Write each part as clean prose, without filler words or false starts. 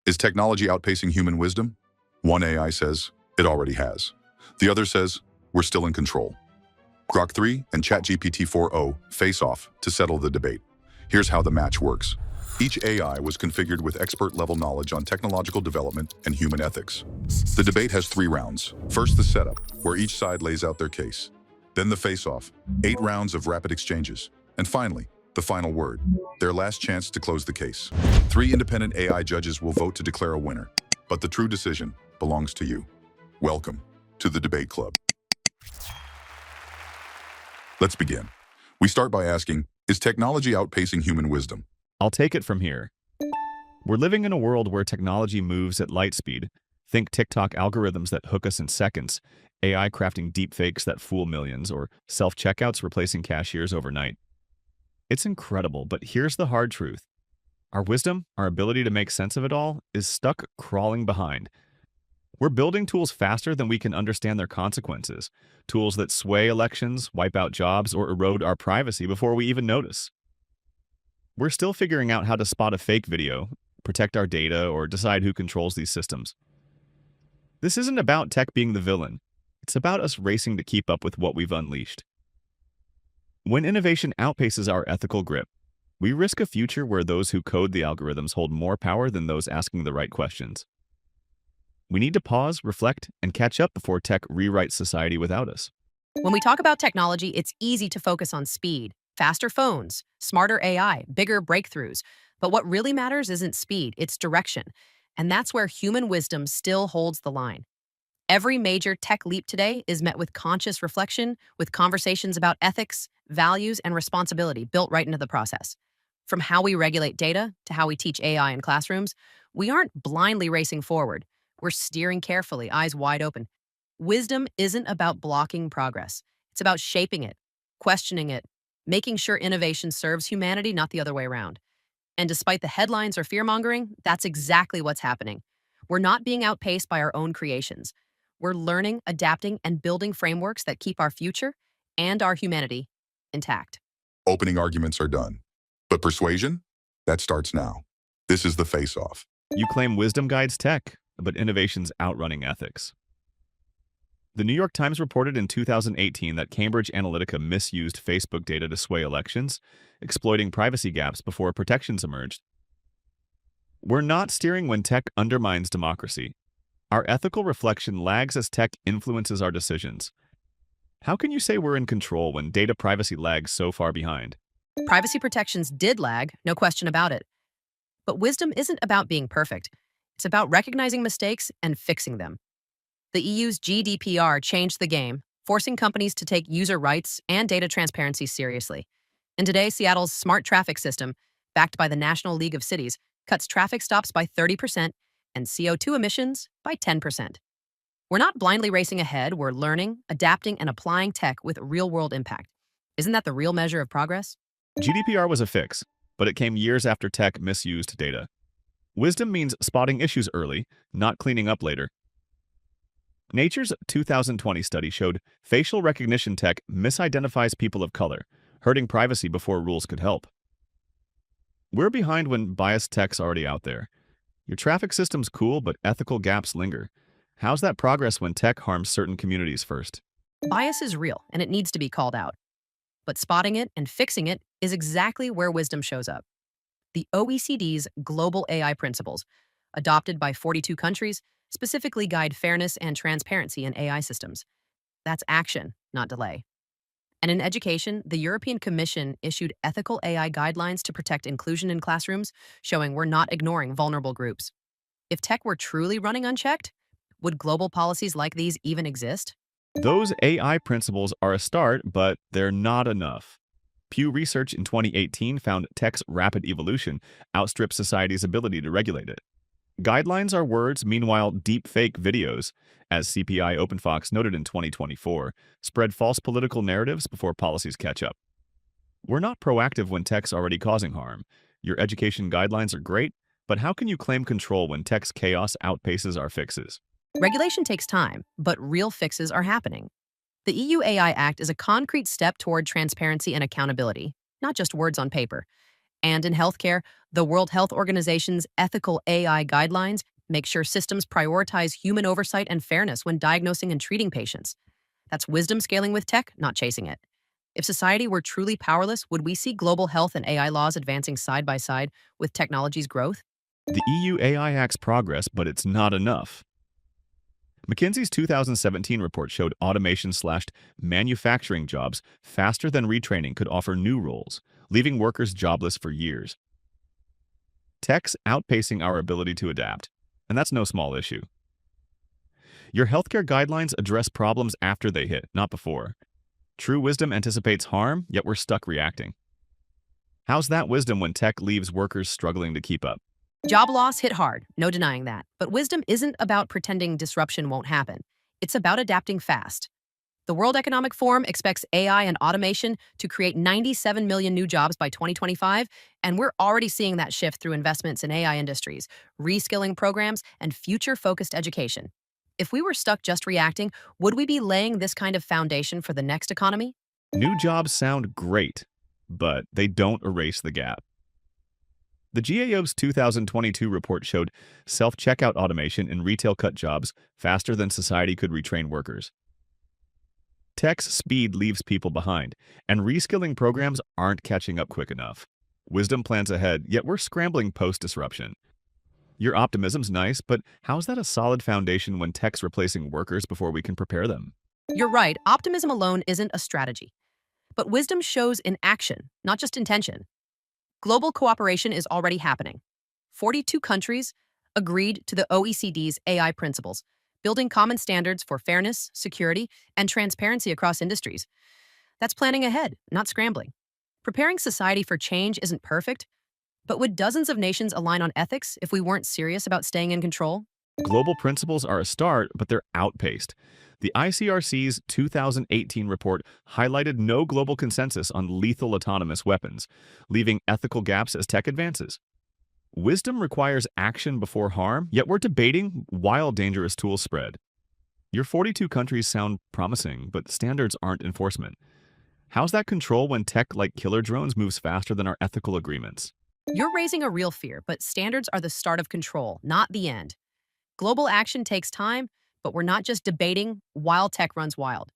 Is technology outpacing human wisdom? One AI says, it already has. The other says, we're still in control. Grok3 and GPT-4o face off to settle the debate. Here's how the match works. Each AI was configured with expert-level knowledge on technological development and human ethics. The debate has 3 rounds. First, the setup, where each side lays out their case. Then the face-off, 8 rounds of rapid exchanges. And finally, the final word, their last chance to close the case. 3 independent AI judges will vote to declare a winner, but the true decision belongs to you. Welcome to the Debate Club. Let's begin. We start by asking, is technology outpacing human wisdom? I'll take it from here. We're living in a world where technology moves at light speed. Think TikTok algorithms that hook us in seconds, AI crafting deepfakes that fool millions, or self-checkouts replacing cashiers overnight. It's incredible, but here's the hard truth. Our wisdom, our ability to make sense of it all, is stuck crawling behind. We're building tools faster than we can understand their consequences, tools that sway elections, wipe out jobs, or erode our privacy before we even notice. We're still figuring out how to spot a fake video, protect our data, or decide who controls these systems. This isn't about tech being the villain. It's about us racing to keep up with what we've unleashed. When innovation outpaces our ethical grip, we risk a future where those who code the algorithms hold more power than those asking the right questions. We need to pause, reflect, and catch up before tech rewrites society without us. When we talk about technology, it's easy to focus on speed, faster phones, smarter AI, bigger breakthroughs. But what really matters isn't speed, it's direction. And that's where human wisdom still holds the line. Every major tech leap today is met with conscious reflection, with conversations about ethics, values, and responsibility built right into the process. From how we regulate data to how we teach AI in classrooms, we aren't blindly racing forward. We're steering carefully, eyes wide open. Wisdom isn't about blocking progress. It's about shaping it, questioning it, making sure innovation serves humanity, not the other way around. And despite the headlines or fear-mongering, that's exactly what's happening. We're not being outpaced by our own creations. We're learning, adapting, and building frameworks that keep our future and our humanity intact. Opening arguments are done. But persuasion? That starts now. This is the face-off. You claim wisdom guides tech, but innovation's outrunning ethics. The New York Times reported in 2018 that Cambridge Analytica misused Facebook data to sway elections, exploiting privacy gaps before protections emerged. We're not steering when tech undermines democracy. Our ethical reflection lags as tech influences our decisions. How can you say we're in control when data privacy lags so far behind? Privacy protections did lag, no question about it. But wisdom isn't about being perfect. It's about recognizing mistakes and fixing them. The EU's GDPR changed the game, forcing companies to take user rights and data transparency seriously. And today, Seattle's smart traffic system, backed by the National League of Cities, cuts traffic stops by 30% and CO2 emissions by 10%. We're not blindly racing ahead, we're learning, adapting, and applying tech with real-world impact. Isn't that the real measure of progress? GDPR was a fix, but it came years after tech misused data. Wisdom means spotting issues early, not cleaning up later. Nature's 2020 study showed facial recognition tech misidentifies people of color, hurting privacy before rules could help. We're behind when biased tech's already out there. Your traffic system's cool, but ethical gaps linger. How's that progress when tech harms certain communities first? Bias is real, and it needs to be called out. But spotting it and fixing it is exactly where wisdom shows up. The OECD's Global AI Principles, adopted by 42 countries, specifically guide fairness and transparency in AI systems. That's action, not delay. And in education, the European Commission issued ethical AI guidelines to protect inclusion in classrooms, showing we're not ignoring vulnerable groups. If tech were truly running unchecked, would global policies like these even exist? Those AI principles are a start, but they're not enough. Pew Research in 2018 found tech's rapid evolution outstrips society's ability to regulate it. Guidelines are words, meanwhile deepfake videos, as CPI OpenFox noted in 2024, spread false political narratives before policies catch up. We're not proactive when tech's already causing harm. Your education guidelines are great, but how can you claim control when tech's chaos outpaces our fixes? Regulation takes time, but real fixes are happening. The EU AI Act is a concrete step toward transparency and accountability, not just words on paper. And in healthcare, the World Health Organization's ethical AI guidelines make sure systems prioritize human oversight and fairness when diagnosing and treating patients. That's wisdom scaling with tech, not chasing it. If society were truly powerless, would we see global health and AI laws advancing side by side with technology's growth? The EU AI Act's progress, but it's not enough. McKinsey's 2017 report showed automation slashed manufacturing jobs faster than retraining could offer new roles, leaving workers jobless for years. Tech's outpacing our ability to adapt, and that's no small issue. Your healthcare guidelines address problems after they hit, not before. True wisdom anticipates harm, yet we're stuck reacting. How's that wisdom when tech leaves workers struggling to keep up? Job loss hit hard, no denying that. But wisdom isn't about pretending disruption won't happen. It's about adapting fast. The World Economic Forum expects AI and automation to create 97 million new jobs by 2025, and we're already seeing that shift through investments in AI industries, reskilling programs, and future-focused education. If we were stuck just reacting, would we be laying this kind of foundation for the next economy? New jobs sound great, but they don't erase the gap. The GAO's 2022 report showed self-checkout automation in retail cut jobs faster than society could retrain workers. Tech's speed leaves people behind, and reskilling programs aren't catching up quick enough. Wisdom plans ahead, yet we're scrambling post-disruption. Your optimism's nice, but how's that a solid foundation when tech's replacing workers before we can prepare them? You're right, optimism alone isn't a strategy. But wisdom shows in action, not just intention. Global cooperation is already happening. 42 countries agreed to the OECD's AI principles, building common standards for fairness, security, and transparency across industries. That's planning ahead, not scrambling. Preparing society for change isn't perfect, but would dozens of nations align on ethics if we weren't serious about staying in control? Global principles are a start, but they're outpaced. The ICRC's 2018 report highlighted no global consensus on lethal autonomous weapons, leaving ethical gaps as tech advances. Wisdom requires action before harm, yet we're debating while dangerous tools spread. Your 42 countries sound promising, but standards aren't enforcement. How's that control when tech like killer drones moves faster than our ethical agreements? You're raising a real fear, but standards are the start of control, not the end. Global action takes time, but we're not just debating while tech runs wild.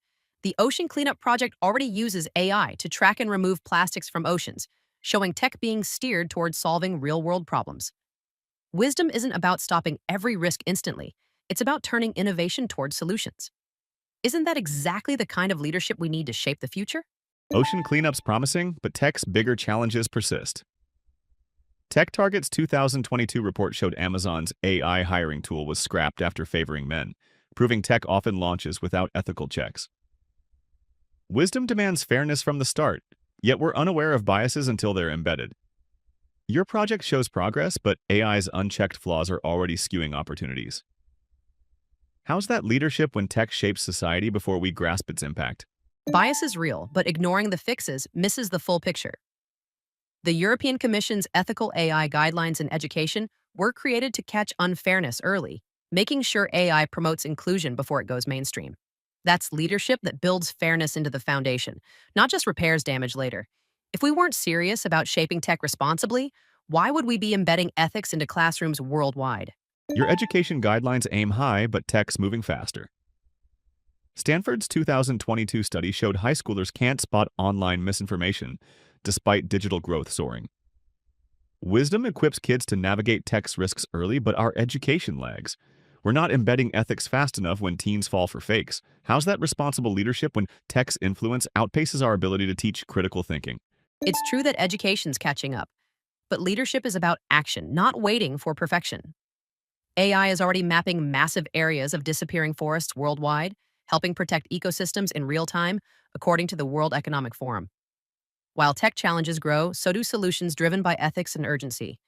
The Ocean Cleanup Project already uses AI to track and remove plastics from oceans, showing tech being steered towards solving real-world problems. Wisdom isn't about stopping every risk instantly. It's about turning innovation towards solutions. Isn't that exactly the kind of leadership we need to shape the future? Ocean cleanup's promising, but tech's bigger challenges persist. TechTarget's 2022 report showed Amazon's AI hiring tool was scrapped after favoring men, proving tech often launches without ethical checks. Wisdom demands fairness from the start, yet we're unaware of biases until they're embedded. Your project shows progress, but AI's unchecked flaws are already skewing opportunities. How's that leadership when tech shapes society before we grasp its impact? Bias is real, but ignoring the fixes misses the full picture. The European Commission's ethical AI guidelines in education were created to catch unfairness early, making sure AI promotes inclusion before it goes mainstream. That's leadership that builds fairness into the foundation, not just repairs damage later. If we weren't serious about shaping tech responsibly, why would we be embedding ethics into classrooms worldwide? Your education guidelines aim high, but tech's moving faster. Stanford's 2022 study showed high schoolers can't spot online misinformation, despite digital growth soaring. Wisdom equips kids to navigate tech's risks early, but our education lags. We're not embedding ethics fast enough when teens fall for fakes. How's that responsible leadership when tech's influence outpaces our ability to teach critical thinking? It's true that education's catching up, but leadership is about action, not waiting for perfection. AI is already mapping massive areas of disappearing forests worldwide, helping protect ecosystems in real time, according to the World Economic Forum. While tech challenges grow, so do solutions driven by ethics and urgency.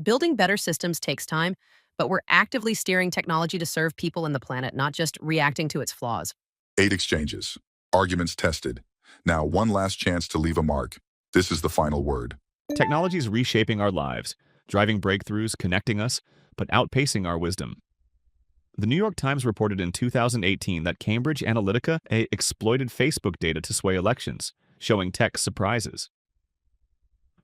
Building better systems takes time, but we're actively steering technology to serve people and the planet, not just reacting to its flaws. 8 exchanges. Arguments tested. Now, one last chance to leave a mark. This is the final word. Technology's reshaping our lives, driving breakthroughs, connecting us, but outpacing our wisdom. The New York Times reported in 2018 that Cambridge Analytica exploited Facebook data to sway elections, showing tech surprises.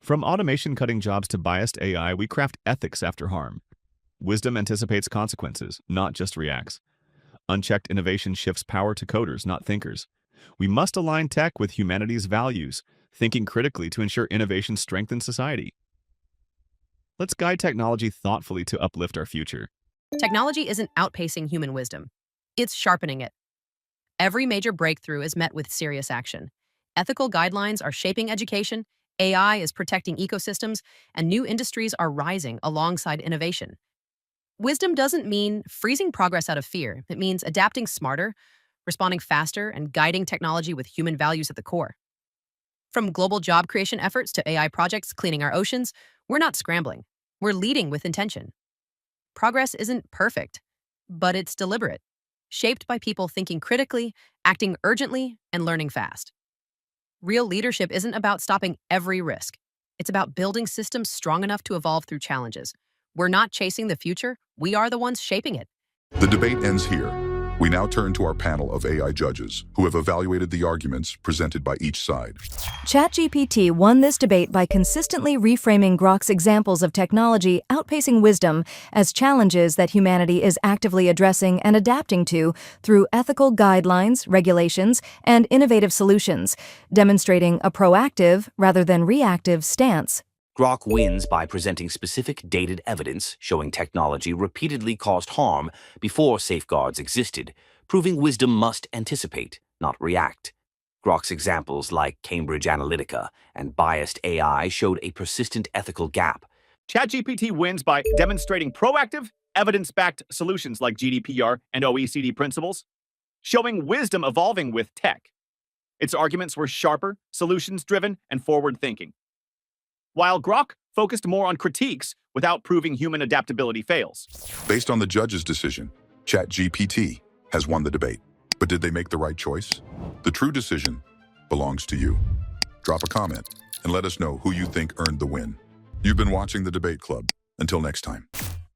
From automation cutting jobs to biased AI, we craft ethics after harm. Wisdom anticipates consequences, not just reacts. Unchecked innovation shifts power to coders, not thinkers. We must align tech with humanity's values, thinking critically to ensure innovation strengthens society. Let's guide technology thoughtfully to uplift our future. Technology isn't outpacing human wisdom. It's sharpening it. Every major breakthrough is met with serious action. Ethical guidelines are shaping education, AI is protecting ecosystems, and new industries are rising alongside innovation. Wisdom doesn't mean freezing progress out of fear. It means adapting smarter, responding faster, and guiding technology with human values at the core. From global job creation efforts to AI projects cleaning our oceans, we're not scrambling. We're leading with intention. Progress isn't perfect, but it's deliberate, shaped by people thinking critically, acting urgently, and learning fast. Real leadership isn't about stopping every risk. It's about building systems strong enough to evolve through challenges. We're not chasing the future, we are the ones shaping it. The debate ends here. We now turn to our panel of AI judges who have evaluated the arguments presented by each side. ChatGPT won this debate by consistently reframing Grok's examples of technology outpacing wisdom as challenges that humanity is actively addressing and adapting to through ethical guidelines, regulations, and innovative solutions, demonstrating a proactive rather than reactive stance. Grok wins by presenting specific dated evidence showing technology repeatedly caused harm before safeguards existed, proving wisdom must anticipate, not react. Grok's examples like Cambridge Analytica and biased AI showed a persistent ethical gap. ChatGPT wins by demonstrating proactive, evidence-backed solutions like GDPR and OECD principles, showing wisdom evolving with tech. Its arguments were sharper, solutions-driven, and forward-thinking. While Grok focused more on critiques without proving human adaptability fails. Based on the judge's decision, ChatGPT has won the debate. But did they make the right choice? The true decision belongs to you. Drop a comment and let us know who you think earned the win. You've been watching the Debate Club. Until next time.